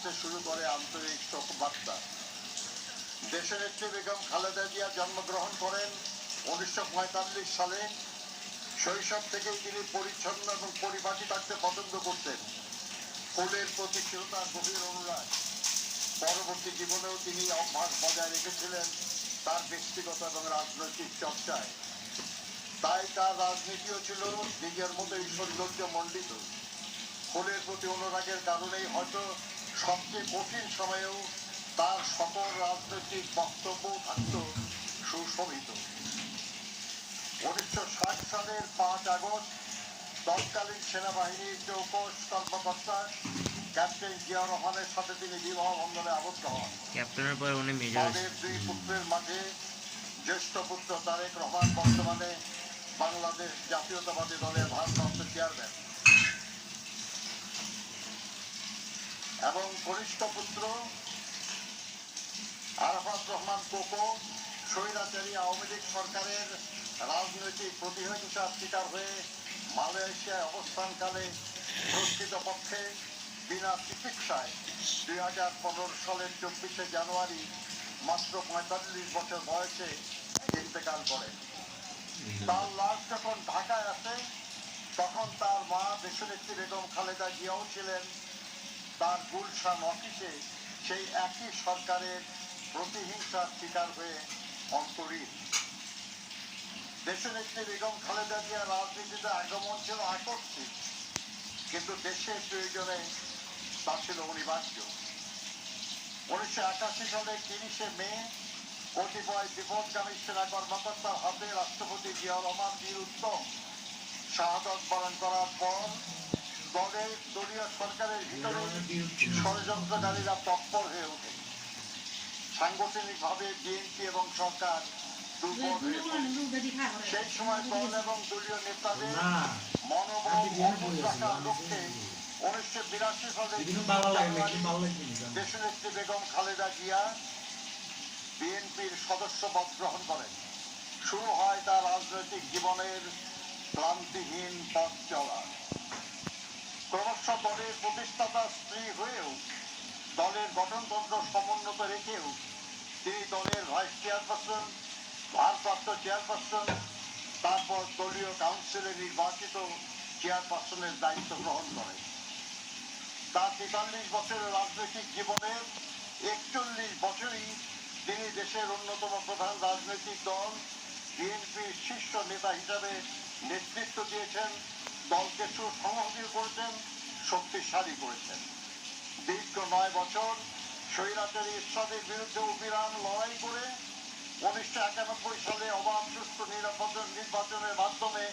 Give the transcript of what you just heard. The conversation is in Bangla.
আসতে শুরু করে আন্তরিক শোকবার্তা। দেশনেত্রী বেগম খালেদা জিয়া জন্মগ্রহণ করেন 1945 সালে। শৈশব থেকেই তিনি পরিচ্ছন্ন এবং পরিপাটি থাকতে পছন্দ করতেন। ফুলের প্রতি ছিল তার গভীর অনুরাগ। পরবর্তী জীবনেও তিনি অভ্যাস বজায় রেখেছিলেন তার ব্যক্তিগত এবং রাজনৈতিক চর্চায়। তাই তার রাজনীতিও ছিল নিজের মতোই সৌন্দর্য মণ্ডিত। ফুলের প্রতি অনুরাগের কারণেই হয়তো সবচেয়ে কঠিন সময়েও তার সকল রাজনৈতিক বক্তব্য থাকত সুশোভিত। 1960 সালের 5 আগস্ট তৎকালীন সেনাবাহিনীর চৌকস কর্মকর্তা ক্যাপ্টেন জিয়া রহমানের সাথে তিনি বিবাহ বন্ধনে আবদ্ধ হন। ক্যাপ্টেনের পরে উনি মেজর। তাদের দুই পুত্রের মাঝে জ্যেষ্ঠ পুত্র তারেক রহমান বর্তমানে বাংলাদেশ জাতীয়তাবাদী দলের ভারপ্রাপ্ত চেয়ারম্যান এবং কনিষ্ঠ পুত্র আরাফাত রহমান কোকো স্বৈরাচারী আওয়ামী লীগ সরকারের রাজনৈতিক প্রতিহিংসার শিকার হয়ে মালয়েশিয়ায় অবস্থানকালে প্রকৃতপক্ষে বিনা চিকিৎসায় 2015 সালের 24শে জানুয়ারি মাত্র 45 বছর বয়সে ইন্তেকাল করেন। তার লাশ যখন ঢাকায় আসে তখন তার মা দেশনেত্রী বেগম খালেদা জিয়াও ছিলেন তার গুলশান অফিসে সেই একই সরকারের প্রতিহিংসার শিকার হয়ে অন্তরীণ। দেশনেত্রী বেগম খালেদা জিয়া রাজনীতিতে আগমন ছিল আকস্মিক, কিন্তু দেশের প্রয়োজনে তা ছিল অনিবার্য। 1981 সালের 30শে মে কতিপয় বিপদগামী সেনা কর্মকর্তার হাতে রাষ্ট্রপতি জিয়া রহমান বীর উত্তম শাহাদত বরণ করার পর দলীয় সরকারের ভিতরে ষড়যন্ত্রকারীরা তৎপর হয়ে ওঠে। সাংগঠনিকভাবে বিএনপি এবং সরকার দুর্বল হয়ে পড়ে। সেই সময় দল এবং দলীয় নেতাদের মনোবল অটুট রাখার লক্ষ্যে 1982 সালের দেশনেত্রী বেগম খালেদা জিয়া বিএনপির সদস্যপদ গ্রহণ করেন। শুরু হয় তার রাজনৈতিক জীবনের ক্লান্তিহীন পথ চলা। ক্রমশ দলের প্রতিষ্ঠাতা স্ত্রী হয়েও দলের গঠনতন্ত্র সমুন্নত রেখেও তিনি দলের ভাইস চেয়ারপারসন, ভারপ্রাপ্ত চেয়ারপারসন, তারপর দলীয় কাউন্সিলে নির্বাচিত চেয়ারপারসনের দায়িত্ব গ্রহণ করেন। তার 43 বছরের রাজনৈতিক জীবনের 41 বছরই তিনি দেশের অন্যতম প্রধান রাজনৈতিক দল বিএনপির শীর্ষ নেতা হিসাবে নেতৃত্ব দিয়েছেন, দলকে সুসংহত করেছেন, শক্তিশালী করেছেন। দীর্ঘ 9 বছর স্বৈরাচারী ইরশাদের বিরুদ্ধে অবিরাম লড়াই করে 1991 সালে অবাধ সুষ্ঠু নির্বাচনের মাধ্যমে